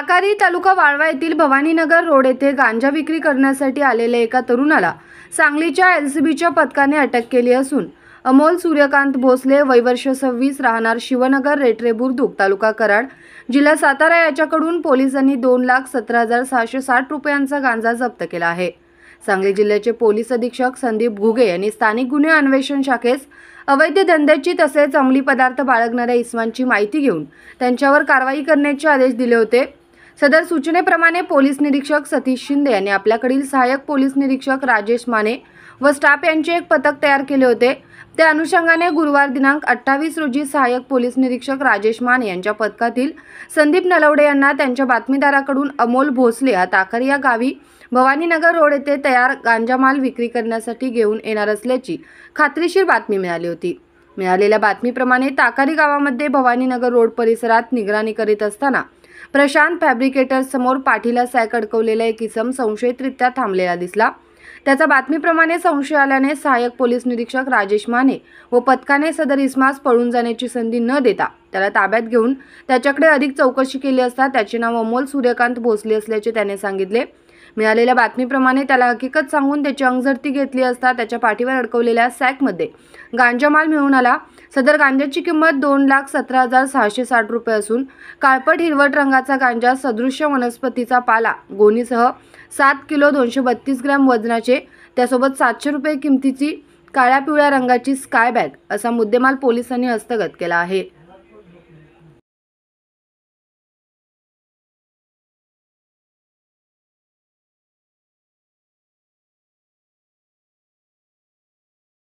ताकारी तालुका वाळवा येथील भवानीनगर रोड येथे गांजा विक्री करण्यासाठी आलेल्या एका तरुणाला सांगलीच्या एलसीबीच्या पथकाने अटक केली असून अमोल सूर्यकांत भोसले वय वर्ष 26 राहणार शिवनगर रेटरे बुद्रुक तालुका कराड जिल्हा सातारा याच्याकडून पोलिसांनी 2,17,660 रुपयांचा गांजा जप्त केला आहे। सांगली जिल्ह्याचे पोलीस अधीक्षक संदीप घुगे यांनी स्थानिक गुन्हे अन्वेषण शाखेस अवैध धंद्याची तसेच अंमली पदार्थ बाळगणाऱ्या इसमांची माहिती घेऊन त्यांच्यावर कारवाई करण्याचे आदेश दिले होते। सदर सूचनेप्रमाणे पोलीस निरीक्षक सतीश शिंदे यांनी आपल्याकडील सहाय्यक पोलीस निरीक्षक राजेश माने व स्टाफ यांचे एक पथक तयार केले होते। त्या अनुषंगाने गुरुवार दिनांक 28 रोजी सहाय्यक पोलीस निरीक्षक राजेश माने यांच्या पथकातील संदीप नलवडे यांना त्यांच्या बातमीदाराकडून अमोल भोसले हा ताकारी या गावी भवानीनगर रोड येथे तयार गांजा माल विक्री करण्यासाठी घेऊन येणार असल्याची खात्रीशीर बातमी मिळाली होती। मिळालेल्या बातमीप्रमाणे ताकारी गावामध्ये भवानीनगर रोड परिसरात निगराणी करीत असताना प्रशांत फॅब्रिकेटर समोर पाठीला सॅक अडकवलेला एक इसम संशयितरित्या थांबलेला दिसला। त्याच्या बातमीप्रमाणे संशय आल्याने सहाय्यक पोलीस निरीक्षक राजेश माने व पथकाने सदर इसमास पळून जाण्याची संधी न देता त्याला ताब्यात घेऊन त्याच्याकडे अधिक चौकशी केली असता त्याचे नाव अमोल सूर्यकांत भोसले असल्याचे त्याने सांगितले। मिळालेल्या बातमीप्रमाणे त्याला हकीकत सांगून त्याची अंगझडती घेतली असता त्याच्या पाठीवर अडकवलेल्या सॅकमध्ये गांजा माल मिळून आला। सदर गांजाची किंमत 2,17,660 रुपये असून काळपट हिरवट रंगाचा गांजा सदृश्य वनस्पतीचा पाला गोणीसह 7 किलो 232 ग्रॅम वजनाचे त्यासोबत 700 रुपये किमतीची काळ्या पिवळ्या रंगाची स्काय बॅग असा मुद्देमाल पोलिसांनी हस्तगत केला आहे।